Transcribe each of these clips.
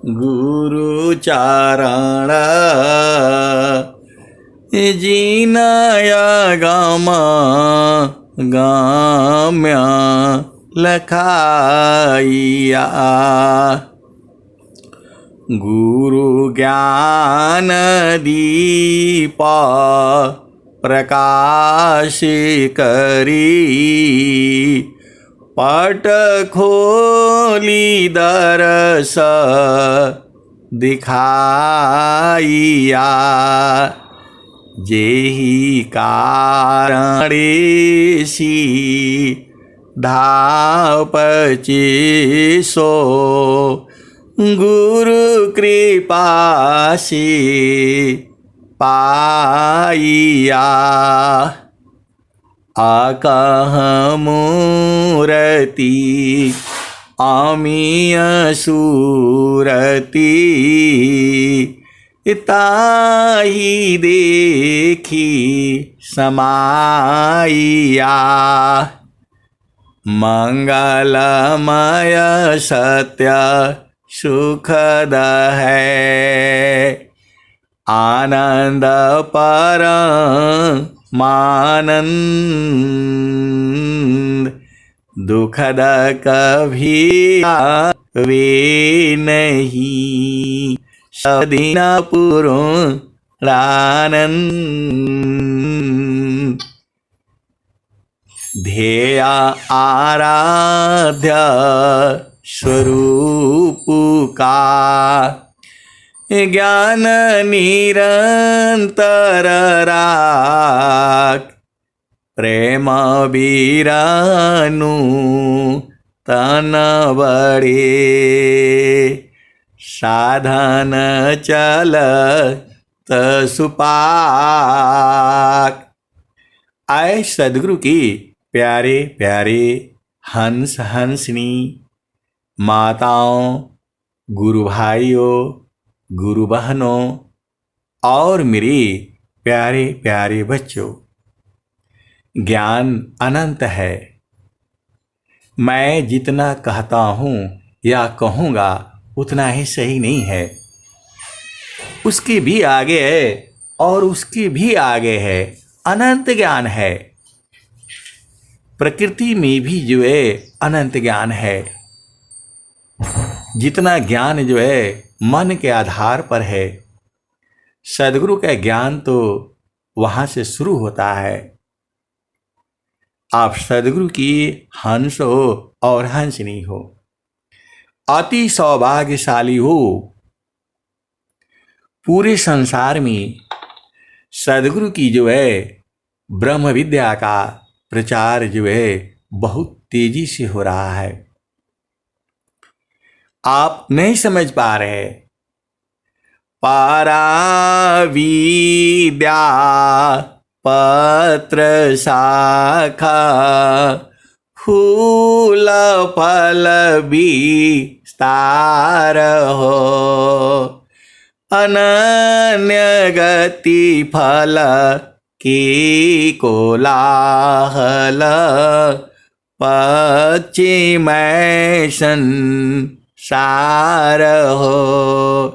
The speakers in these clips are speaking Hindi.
गुरुचारण जीनया गामा गाम्या लखाइया गुरु ज्ञान दीपा प्रकाश करी पट खोली दरस दिखाइया जेहि कारणेसी धापचे सो गुरु कृपा से पाइया आकह मूरति आमिय सूरति ताहि देखी समाइया मंगलमय सत्य सुखद है आनंद परमानंद दुखद कभी वे नहीं सदीन पुरानंद ध्येय आराध्य स्वरूप का ज्ञान निरंतर राख प्रेम बीरानु तन बड़े साधन चल सुपाक। आए सदगुरु की प्यारे प्यारे हंस हंसनी माताओं, गुरु भाइयों, गुरु बहनों और मेरे प्यारे प्यारे बच्चों, ज्ञान अनंत है। मैं जितना कहता हूँ या कहूँगा उतना ही सही नहीं है, उसके भी आगे है और उसके भी आगे है। अनंत ज्ञान है, प्रकृति में भी जो है अनंत ज्ञान है। जितना ज्ञान जो है मन के आधार पर है, सदगुरु का ज्ञान तो वहाँ से शुरू होता है। आप सदगुरु की हंस हो और हंसनी हो, अति सौभाग्यशाली हो। पूरे संसार में सदगुरु की जो है ब्रह्म विद्या का प्रचार जो है बहुत तेजी से हो रहा है। आप नहीं समझ पा रहे। पाराविद्या पत्र शाखा फूल फल विस्तार हो, अनन्य गति फल की कोलाहल पश्चिमय संसार हो।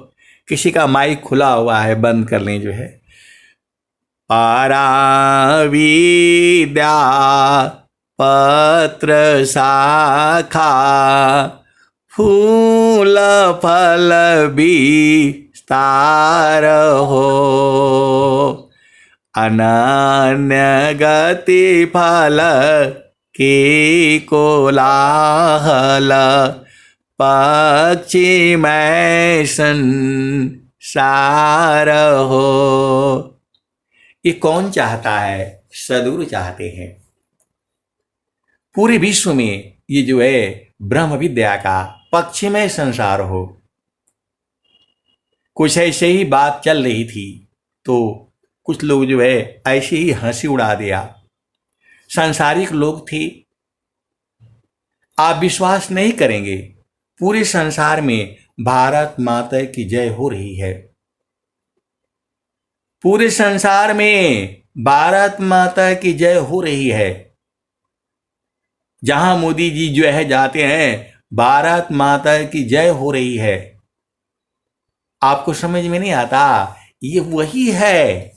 किसी का माइक खुला हुआ है, बंद कर लें जो है। पाराविद्या पत्र शाखा फूल फल विस्तार हो, अनन्य गति फल की कोलाहल पश्चिमय संसार हो। ये कौन चाहता है? सदगुरु चाहते हैं। पूरे विश्व में ये जो है ब्रह्म विद्या का पश्चिमय संसार हो। कुछ ऐसे ही बात चल रही थी तो कुछ लोग जो है ऐसे ही हंसी उड़ा दिया। सांसारिक लोग थे। आप विश्वास नहीं करेंगे, पूरे संसार में भारत माता की जय हो रही है। पूरे संसार में भारत माता की जय हो रही है। जहां मोदी जी जो है जाते हैं भारत माता की जय हो रही है। आपको समझ में नहीं आता? ये वही है।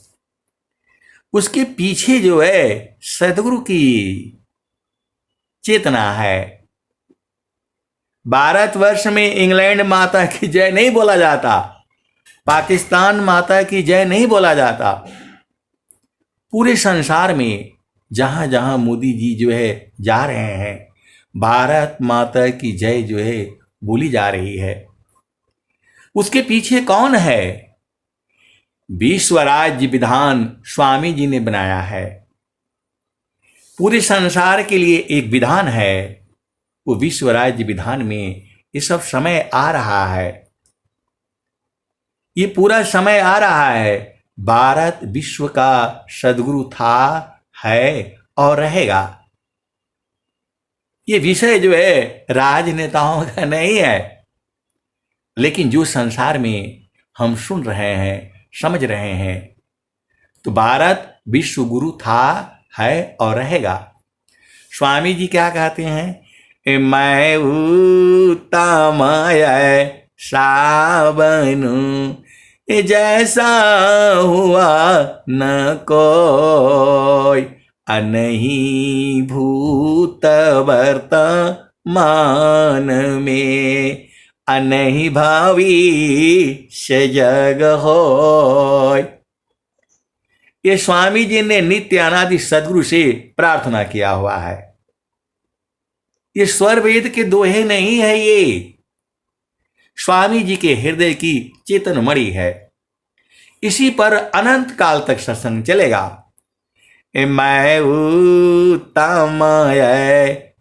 उसके पीछे जो है सदगुरु की चेतना है। भारतवर्ष में इंग्लैंड माता की जय नहीं बोला जाता, पाकिस्तान माता की जय नहीं बोला जाता। पूरे संसार में जहां जहां मोदी जी जो है जा रहे हैं, भारत माता की जय जो है बोली जा रही है। उसके पीछे कौन है? विश्व राज्य विधान स्वामी जी ने बनाया है। पूरे संसार के लिए एक विधान है। वो विश्व राज्य विधान में ये सब समय आ रहा है। ये पूरा समय आ रहा है। भारत विश्व का सदगुरु था, है और रहेगा। ये विषय जो है राजनेताओं का नहीं है, लेकिन जो संसार में हम सुन रहे हैं, समझ रहे हैं, तो भारत विश्व गुरु था, है और रहेगा। स्वामी जी क्या कहते हैं? मैं उत्तम साबनु जैसा हुआ न कोई, अनही भूत वर्तमान में, अनही भविष्य जग होय। ये स्वामी जी ने नित्य अनादि सदगुरु से प्रार्थना किया हुआ है। ये स्वर वेद के दोहे नहीं है, ये स्वामी जी के हृदय की चेतन मणि है। इसी पर अनंत काल तक सत्संग चलेगा। मैं उत्तम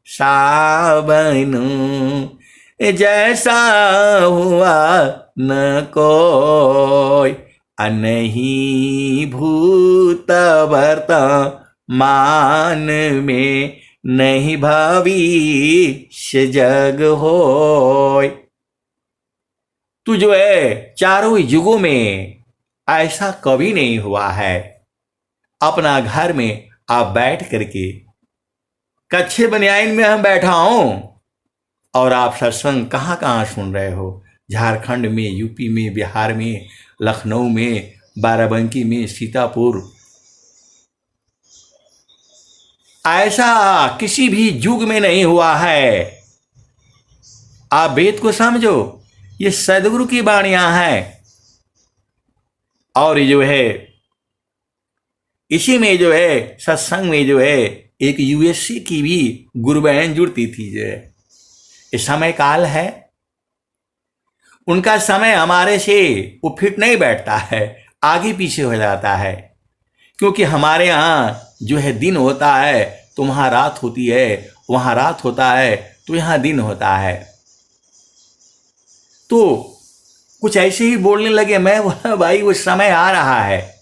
साबनु जैसा हुआ न कोई, अनही भूत वर्तमान में, नहीं भविष्य जग होय। तू जो है चारों युगों में ऐसा कभी नहीं हुआ है। अपना घर में आप बैठ करके, कच्छे बनियाइन में हम बैठा हूं और आप सत्संग कहां कहां सुन रहे हो? झारखंड में, यूपी में, बिहार में, लखनऊ में, बाराबंकी में, सीतापुर। ऐसा किसी भी युग में नहीं हुआ है। आप वेद को समझो, ये सदगुरु की वाणियां हैं। और ये जो है इसी में जो है सत्संग में जो है एक यूएससी की भी गुरु बहन जुड़ती थी। जो है ये समय काल है, उनका समय हमारे से वो फिट नहीं बैठता है, आगे पीछे हो जाता है। क्योंकि हमारे यहाँ जो है दिन होता है तो वहाँ रात होती है, वहाँ रात होता है तो यहाँ दिन होता है। तो कुछ ऐसे ही बोलने लगे। मैं बोला भाई वो समय आ रहा है,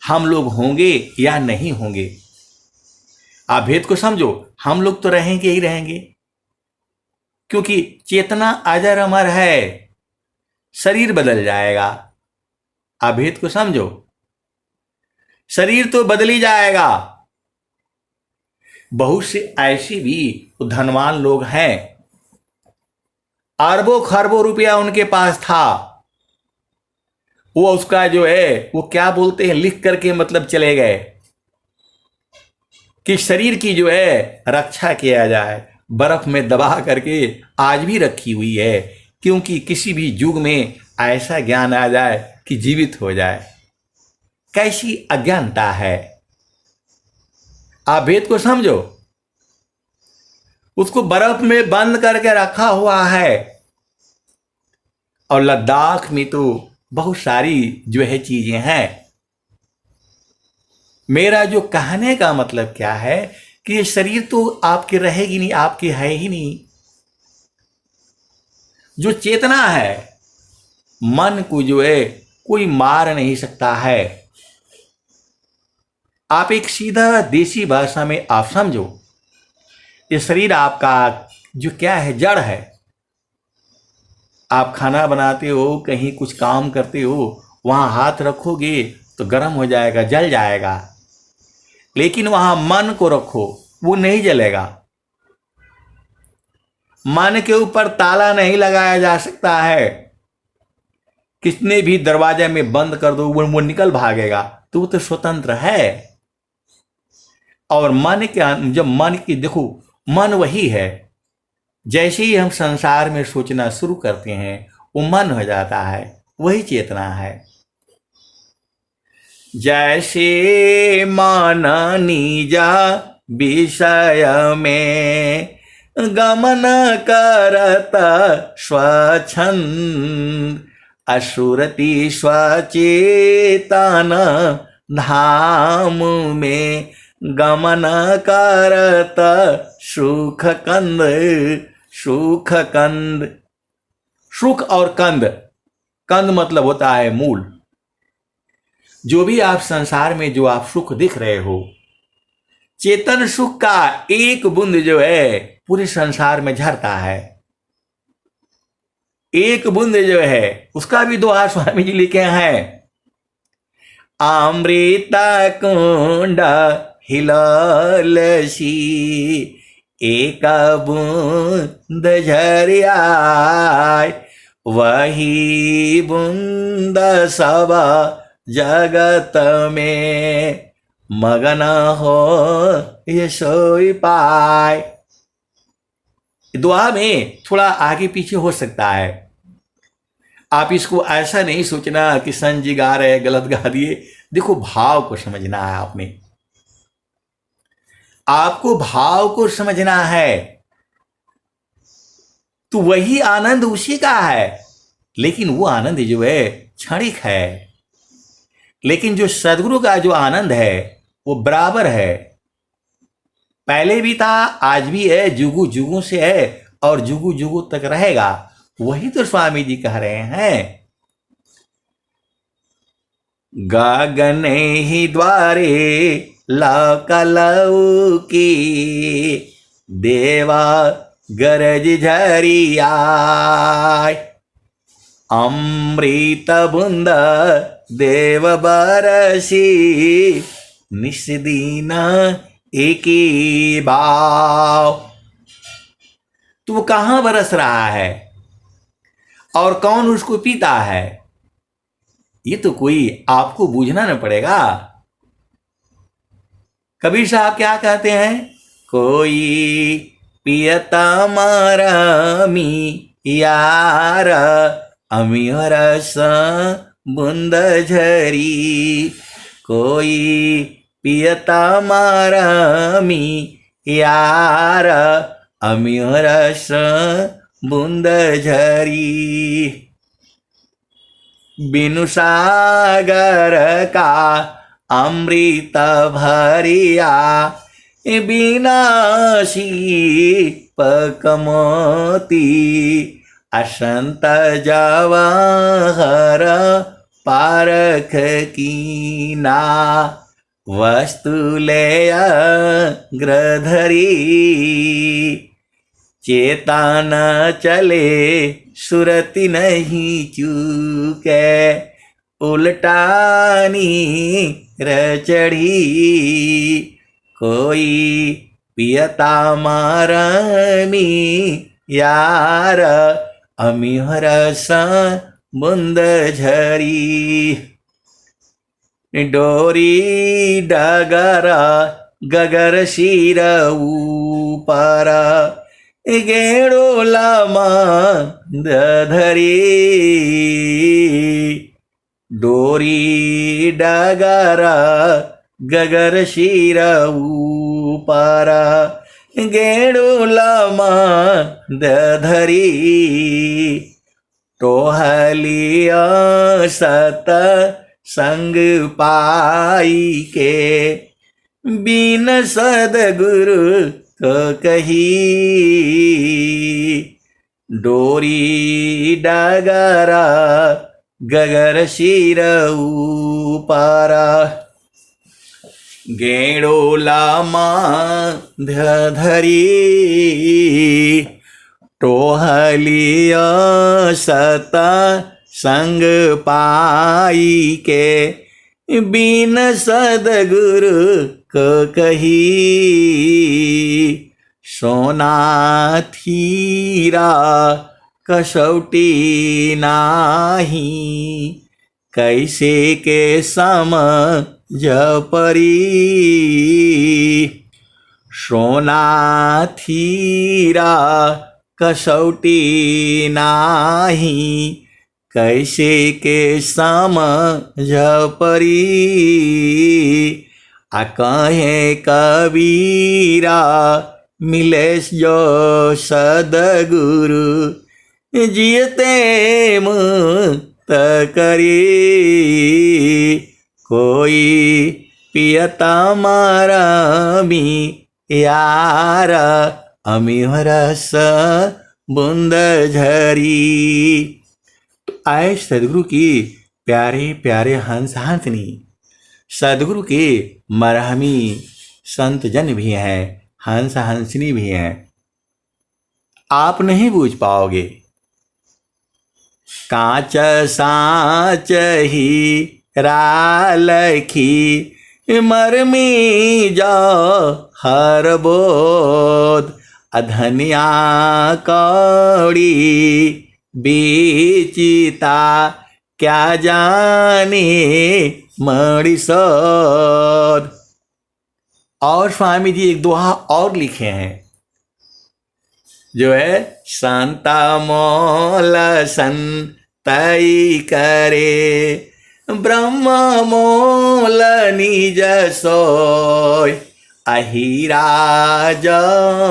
हम लोग होंगे या नहीं होंगे। आप भेद को समझो, हम लोग तो रहेंगे ही रहेंगे, क्योंकि चेतना अजर अमर है। शरीर बदल जाएगा। आप भेद को समझो, शरीर तो बदल ही जाएगा। बहुत से ऐसे भी धनवान लोग हैं, अरबों खरबों रुपया उनके पास था, वो उसका जो है वो क्या बोलते हैं लिख करके मतलब चले गए कि शरीर की जो है रक्षा किया जाए। बर्फ में दबा करके आज भी रखी हुई है, क्योंकि किसी भी युग में ऐसा ज्ञान आ जाए कि जीवित हो जाए। कैसी अज्ञानता है। आप वेद को समझो, उसको बर्फ में बंद करके रखा हुआ है। और लद्दाख में तो बहुत सारी जो है चीजें हैं। मेरा जो कहने का मतलब क्या है कि ये शरीर तो आपके रहेगी नहीं, आपके है ही नहीं। जो चेतना है, मन को जो है कोई मार नहीं सकता है। आप एक सीधा देसी भाषा में आप समझो, ये शरीर आपका जो क्या है, जड़ है। आप खाना बनाते हो, कहीं कुछ काम करते हो, वहां हाथ रखोगे तो गर्म हो जाएगा, जल जाएगा। लेकिन वहां मन को रखो, वो नहीं जलेगा। मन के ऊपर ताला नहीं लगाया जा सकता है। कितने भी दरवाजे में बंद कर दो वो निकल भागेगा, तो वो तो स्वतंत्र है। और मन के, जब मन की देखो, मन वही है, जैसे ही हम संसार में सोचना शुरू करते हैं वो मन हो जाता है, वही चेतना है। जैसे मन निजा विषय में गमन करत स्वच्छंद, असुरति स्वचेतन धाम में गमन करत सुख कंद। सुख कंद, सुख और कंद, कंद मतलब होता है मूल। जो भी आप संसार में जो आप सुख दिख रहे हो, चेतन सुख का एक बूंद जो है पूरे संसार में झरता है। एक बूंद जो है उसका भी दोहा स्वामी जी लिखे हैं, अमृत कुंड हिलसी एक बूंद झरियाय, वही बूंद सब जगत में मगन हो ये सोई पाए। दुआ में थोड़ा आगे पीछे हो सकता है, आप इसको ऐसा नहीं सोचना कि संत जी गा रहे गलत गा दिए। देखो भाव को समझना है, आपको भाव को समझना है, तो वही आनंद उसी का है। लेकिन वो आनंद जो है क्षणिक है, लेकिन जो सदगुरु का जो आनंद है वो बराबर है, पहले भी था, आज भी है, जुगु जुगु से है और जुगु जुगु तक रहेगा। वही तो स्वामी जी कह रहे हैं, गगन ही द्वारे लौ की देवा गरज झरिया, अमृत बूंद देव बरसी निस्दीन एक भाव। तो वो कहां बरस रहा है और कौन उसको पीता है, ये तो कोई आपको बूझना न पड़ेगा। कबीर साहब क्या कहते हैं, कोई पियता मारामी यार अमी रस बूंद झरी, कोई पियता मारामी यार अमी रस बूंद झरी, बिनु सागर का अमृत भरिया, बिनाशी पकमोती असंत जवाहर पारख कीना, वस्तुलेय ग्रधरी चेतन चले सुरति नहीं चूके, उल्टानी रचढ़ी कोई पियता मारमी यार अमी रस बूंद झरी, डोरी डगर गगर शिर ऊपर गेड़ो लमा धरी, डोरी डगर गगर शिर ऊपर गेड़ो लमा धरी, टोहलिया सत संग पाई के बिन सदगुरु तो कही, डोरी डगरा गगर शिर ऊपर गेड़ो लामा धरी, टोहलिया सता संग पाई के बिन सदगुरु को कही, सोना थीरा कसौटी नाही, कैसे के समझ परी। सोना थीरा कसौटी नाही, कैसे के समझ परी। आ कहे कबीरा मिले जो सदगुरु, जियते मुक्त करी। कोई पियता मारमी यार, अमीह रस बूंद झरी। तो आए सदगुरु की प्यारे प्यारे हंस हंसनी, सदगुरु के मरहमी संत जन भी हैं, हंस हंसनी भी हैं। आप नहीं बूझ पाओगे। कांच साँच ही रालखी, मरमी जाओ हर बोध। अधनिया कौड़ी बेचिता, क्या जाने मणि सोध। और स्वामी जी एक दोहा और लिखे हैं, जो है संता मोल संतई करे, ब्रह्म मोल निज सोय। अहिरा जो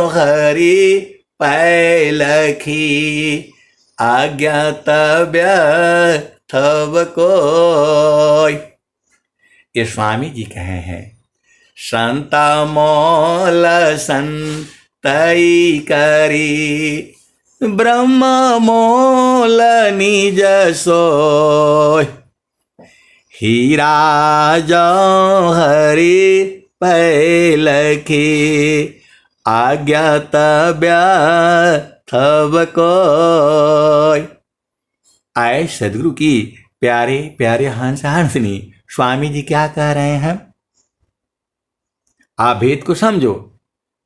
हरि पैलखी, अज्ञात व्यर्थव कोय। ये स्वामी जी कहे हैं, संता मोल संतई करी, ब्रह्म मोल निज सोय। हीरा जो हरि पैलखी, अज्ञात व्यर्थव कोय। आए सदगुरु की प्यारे प्यारे हंस हंसनी, स्वामी जी क्या कह रहे हैं? आप भेद को समझो।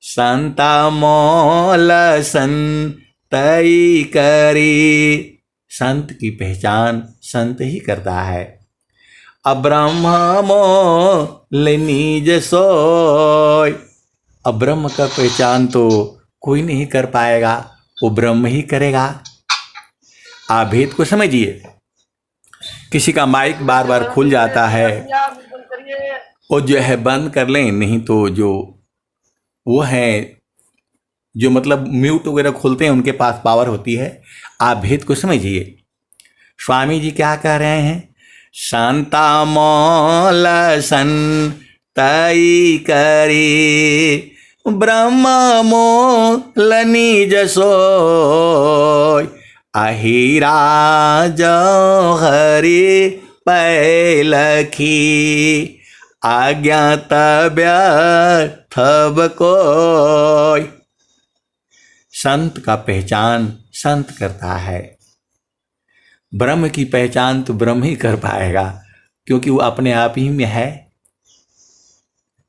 संता मोल संतई करी, संत की पहचान संत ही करता है। अब्रह्म मोल निज सोय, अब्रह्म का पहचान तो कोई नहीं कर पाएगा, वो ब्रह्म ही करेगा। आप भेद को समझिए। किसी का माइक बार बार खुल जाता है, वो जो है बंद कर लें, नहीं तो जो वो है जो मतलब म्यूट वगैरह खोलते हैं, उनके पास पावर होती है। आप भेद को समझिए। स्वामी जी क्या कह रहे हैं? संता मोल संतई करी, ब्रह्म मोल निज सोय। अहिरा जो हरि पैलखी, अज्ञात व्यर्थव कोय। संत का पहचान संत करता है, ब्रह्म की पहचान तो ब्रह्म ही कर पाएगा, क्योंकि वो अपने आप ही में है।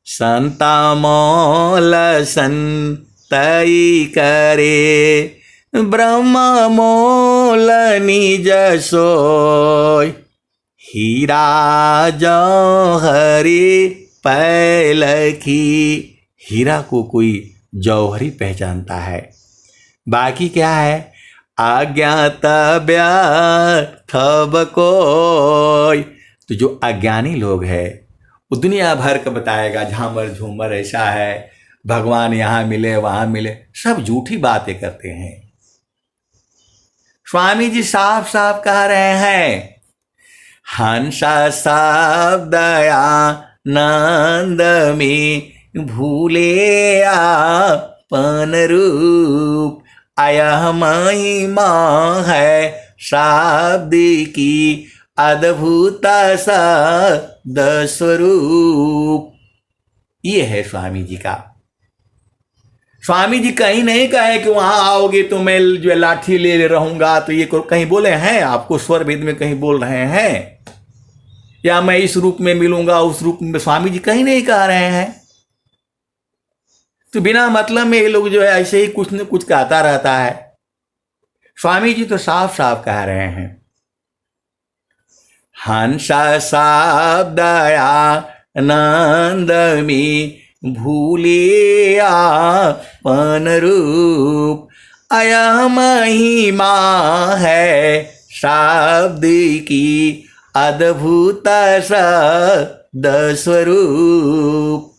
संता मोल संतई करे, ब्रह्म मोल निज सोय। हीरा जो हरि पैलखी, हीरा को कोई जौहरी पहचानता है, बाकी क्या है? अज्ञात व्यर्थव कोय। तो जो अज्ञानी लोग हैं, वो दुनिया भर का बताएगा, झामर झूमर ऐसा है, भगवान यहाँ मिले वहाँ मिले, सब झूठी बातें करते हैं। स्वामी जी साफ साफ कह रहे हैं, हंसा शब्द आनंद में भूले आपन रूप। आया महिमा है शब्द की अद्भुत शब्द स्वरूप। ये है स्वामी जी का। स्वामी जी कहीं नहीं कहे कि वहां आओगे तो मैं जो लाठी ले रहूंगा, तो ये कहीं बोले हैं आपको? स्वर भेद में कहीं बोल रहे हैं? या मैं इस रूप में मिलूंगा उस रूप में? स्वामी जी कहीं नहीं कह रहे हैं। तो बिना मतलब में ये लोग जो है ऐसे ही कुछ न कुछ कहता रहता है। स्वामी जी तो साफ साफ कह रहे हैं, हंस शब्दया नंद में भूले आपन रूप, अया महिमा है शब्द की अद्भुत सद स्वरूप।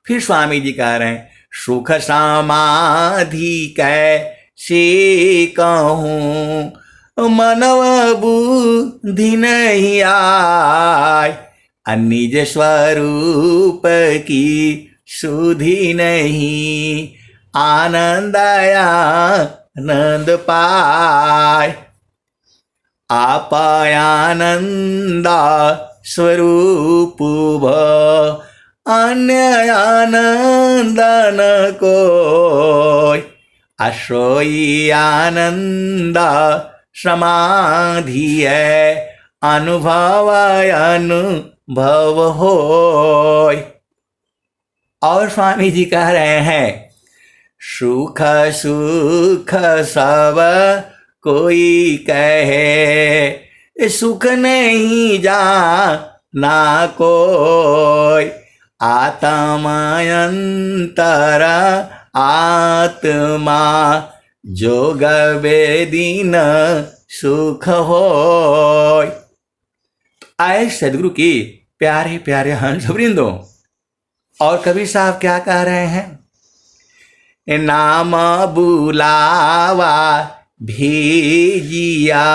फिर स्वामी जी कह रहे हैं, सुख समाधि कैसे कहूँ, मनव बुद्धि नहीं आय, निज स्वरूप की सुधि नहीं, आनंद आनंद पाय। आप आनंद स्वरूप भ, अन्य आनंद न कोय, असोई आनंद समाधि है, अनुभव अनुभव होय। और स्वामी जी कह रहे हैं, सुख सुख सब कोई कहे, सुख नहीं जाना कोय, आत्मा अंतर आत्मा जोग वेदीन सुख होय। आए सदगुरु की प्यारे प्यारे हंस वृंदों। और कबीर साहब क्या कह रहे हैं, नाम बुलावा भेजिया,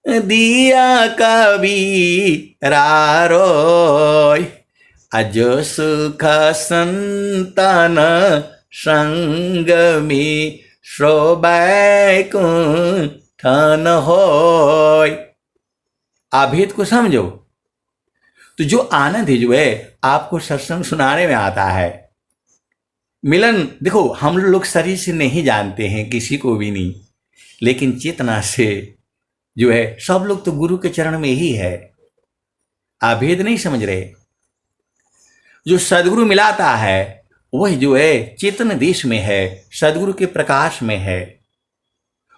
दिया कबीरा रोय, अजो सुख संतन संग में बैकुंठन होय। आप भेद को समझो तो जो आनंद है जो है आपको सत्संग सुनाने में आता है। मिलन देखो, हम लोग शरीर से नहीं जानते हैं, किसी को भी नहीं, लेकिन चेतना से जो है सब लोग तो गुरु के चरण में ही है। आप भेद नहीं समझ रहे। जो सदगुरु मिलाता है वह जो है चेतन देश में है, सदगुरु के प्रकाश में है,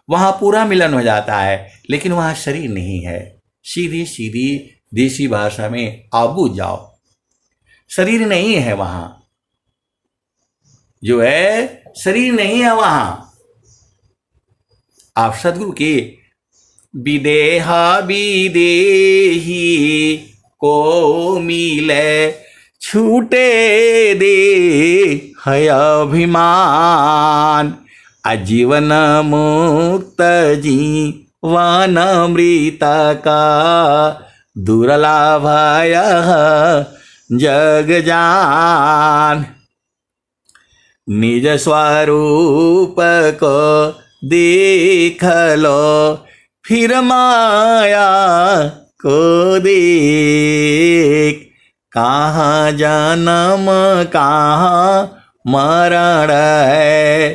वहां पूरा मिलन हो जाता है। लेकिन वहां शरीर नहीं है। सीधी सीधी देसी भाषा में आप बूझ जाओ, शरीर नहीं है वहां, जो है शरीर नहीं है वहां। आप सदगुरु के विदेहा विदेही को मिले, छूटे दे है अभिमान, आजीवन मुक्त जीवन अमृत का दुर्लभ जग जान। निज स्वरूप को देख लो, फिर माया को देख, कहाँ जन्म कहाँ मरण है,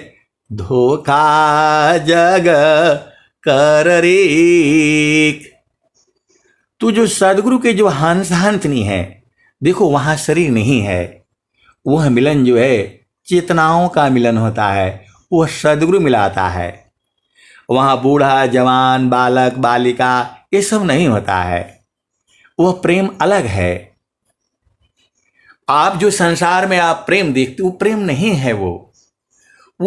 धोखा जग कर रेख। तू जो सदगुरु के जो हंस हंसनी है, देखो वहां शरीर नहीं है। वह मिलन जो है चेतनाओं का मिलन होता है, वह सदगुरु मिलाता है। वहां बूढ़ा जवान बालक बालिका ये सब नहीं होता है, वह प्रेम अलग है। आप जो संसार में आप प्रेम देखते वो प्रेम नहीं है, वो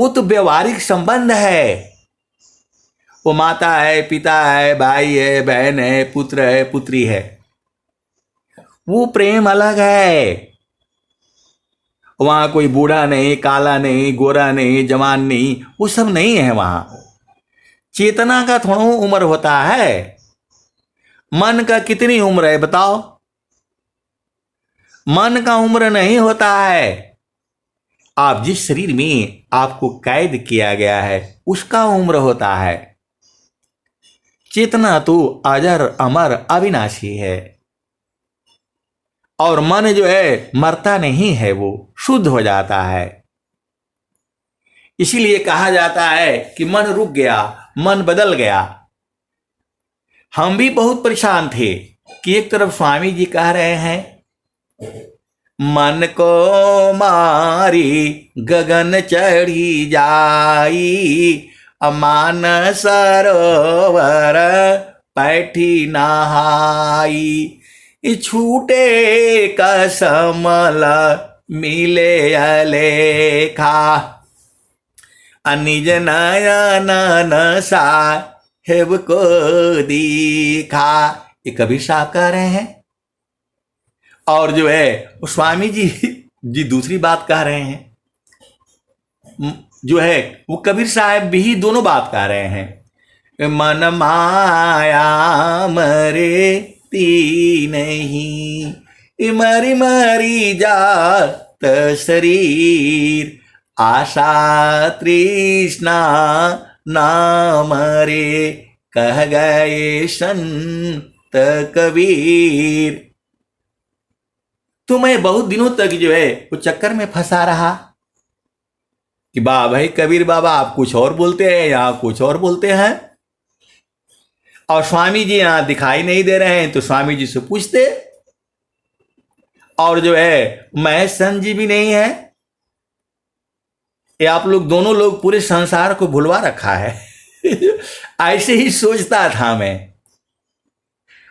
तो व्यवहारिक संबंध है। वो माता है, पिता है, भाई है, बहन है, पुत्र है, पुत्री है, वो प्रेम अलग है। वहां कोई बूढ़ा नहीं, काला नहीं, गोरा नहीं, जवान नहीं, वो सब नहीं है वहां। चेतना का थोड़ा उम्र होता है, मन का कितनी उम्र है बताओ? मन का उम्र नहीं होता है। आप जिस शरीर में आपको कैद किया गया है उसका उम्र होता है। चेतना तो अजर अमर अविनाशी है, और मन जो है मरता नहीं है, वो शुद्ध हो जाता है। इसीलिए कहा जाता है कि मन रुक गया, मन बदल गया। हम भी बहुत परेशान थे कि एक तरफ स्वामी जी कह रहे हैं मन को मारी गगन चढ़ी जाई, अमान सरोवर पैठी नहाई। छूटे कसमल मिले अलेखा, निज नयन साहेब को दिखा। ये कबीर साहब कह रहे हैं। और जो है वो स्वामी जी दूसरी बात कह रहे हैं। जो है वो कबीर साहब भी दोनों बात कह रहे हैं। मन माया मरे ती नहीं, मरी मरी जात शरीर, आशा तृष्णा ना मरे, कह गए संत कबीर। तो मैं बहुत दिनों तक जो है वो चक्कर में फंसा रहा कि भाई कबीर बाबा आप कुछ और बोलते हैं, यहाँ कुछ और बोलते हैं, और स्वामी जी यहाँ दिखाई नहीं दे रहे हैं। तो स्वामी जी से पूछते, और जो है महेश चंद जी भी नहीं है। ये आप लोग दोनों लोग पूरे संसार को भुलवा रखा है। ऐसे ही सोचता था मैं,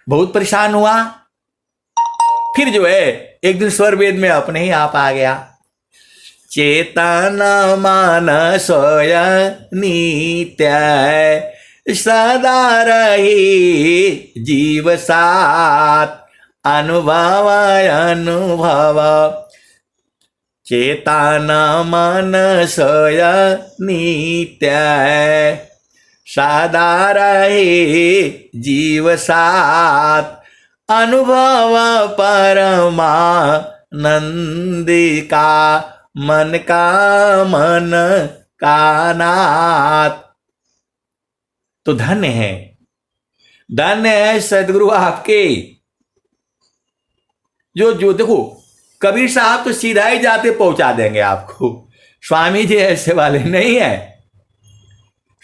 बहुत परेशान हुआ। फिर जो है एक दिन स्वर वेद में अपने ही आप आ गया। चेतन मान सोय नित्य, सदा रही जीव साथ, अनुभव अनुभव। चेतन मन सोय नित्य, सदा रही जीव साथ, अनुभव परमानंद का, मन का मन का नाथ। तो धन्य है सदगुरु आपके। जो देखो कबीर साहब तो सीधा ही जाते पहुंचा देंगे आपको। स्वामी जी ऐसे वाले नहीं है।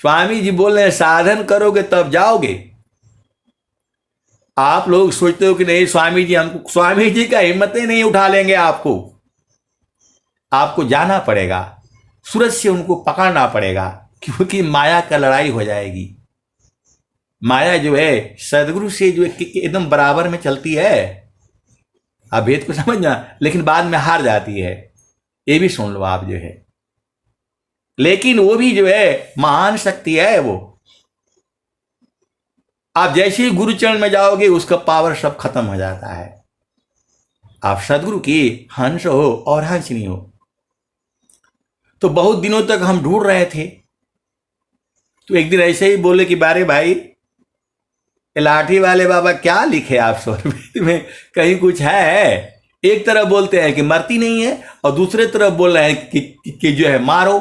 स्वामी जी बोल रहे हैं साधन करोगे तब जाओगे। आप लोग सोचते हो कि नहीं स्वामी जी हमको, स्वामी जी का हिम्मत ही नहीं उठा लेंगे आपको जाना पड़ेगा, सूरज से उनको पकड़ना पड़ेगा, क्योंकि माया का लड़ाई हो जाएगी। माया जो है सदगुरु से जो एकदम बराबर में चलती है। आप भेद को समझना, लेकिन बाद में हार जाती है। ये भी सुन लो आप जो है। लेकिन वो भी जो है महान शक्ति है। वो आप जैसे ही गुरु चरण में जाओगे उसका पावर सब खत्म हो जाता है। आप सदगुरु की हंस हो और हंसनी हो। तो बहुत दिनों तक हम ढूंढ रहे थे। तो एक दिन ऐसे ही बोले कि बारे भाई लाठी वाले बाबा क्या लिखे आप स्वर में, कहीं कुछ है? एक तरफ बोलते हैं कि मरती नहीं है और दूसरे तरफ बोल रहे हैं कि जो है मारो।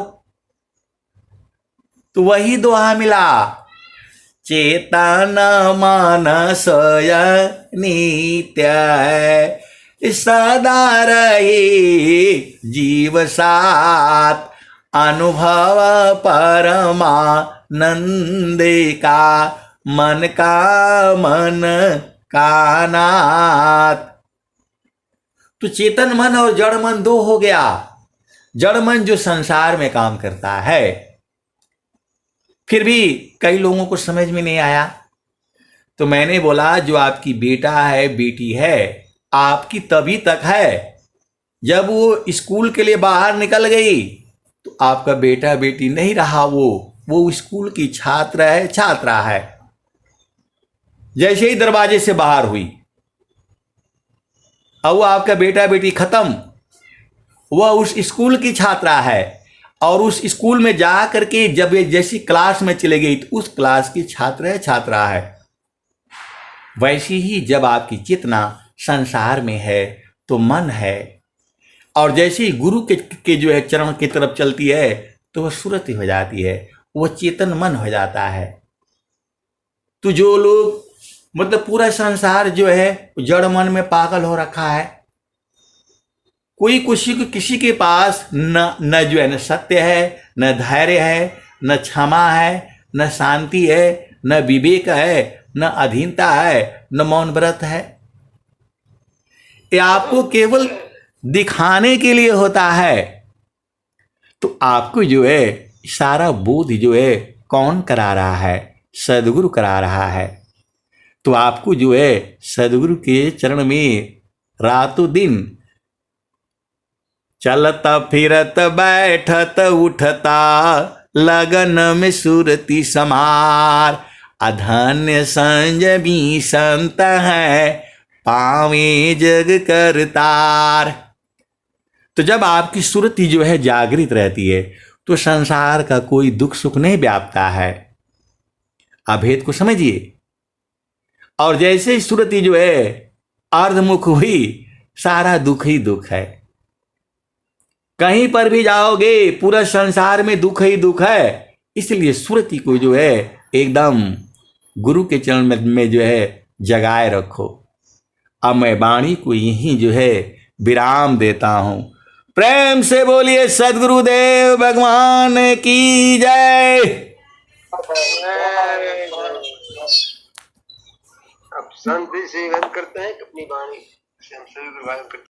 तो वही दोहा मिला, चेतन मानस नित्य, सदा रही जीव साथ, अनुभव परमानंद का, मन का मन का नाथ। तो चेतन मन और जड़ मन दो हो गया। जड़ मन जो संसार में काम करता है, फिर भी कई लोगों को समझ में नहीं आया। तो मैंने बोला जो आपकी बेटा है बेटी है, आपकी तभी तक है जब वो स्कूल के लिए बाहर निकल गई तो आपका बेटा बेटी नहीं रहा। वो स्कूल की छात्र है, छात्रा है। जैसे ही दरवाजे से बाहर हुई, अब वो आपका बेटा बेटी खत्म। वह उस स्कूल की छात्रा है और उस स्कूल में जा करके जब ये जैसी क्लास में चले गई तो उस क्लास की छात्र है, छात्रा है। वैसी ही जब आपकी चेतना संसार में है तो मन है, और जैसे ही गुरु के जो है चरण की तरफ चलती है तो वह सुरति हो जाती है, वह चेतन मन हो जाता है। तो जो लोग मतलब पूरा संसार जो है जड़ मन में पागल हो रखा है। कोई किसी के पास न जो है न सत्य है, न धैर्य है, न क्षमा है, न शांति है, न विवेक है, न अधीनता है, न मौन व्रत है। ये आपको केवल दिखाने के लिए होता है। तो आपको जो है सारा बोध जो है कौन करा रहा है? सदगुरु करा रहा है। तो आपको जो है सदगुरु के चरण में रातों दिन चलत फिरत बैठत उठता लगन में सुरति समार, अधन्य संयमी संत है पावे जग करतार। तो जब आपकी सुरति जो है जागृत रहती है तो संसार का कोई दुख सुख नहीं व्यापता है। अभेद को समझिए। और जैसे ही सुरति जो है अर्धमुख हुई, सारा दुख ही दुख है। कहीं पर भी जाओगे पूरा संसार में दुख ही दुख है। इसलिए सुरति को जो है एकदम गुरु के चरण में जो है जगाए रखो। अब मैं वाणी को यहीं जो है विराम देता हूं। प्रेम से बोलिए सदगुरुदेव भगवान की जय। अब संत भी सेवन करते हैं, अपनी वाणी से हम सभी करते हैं।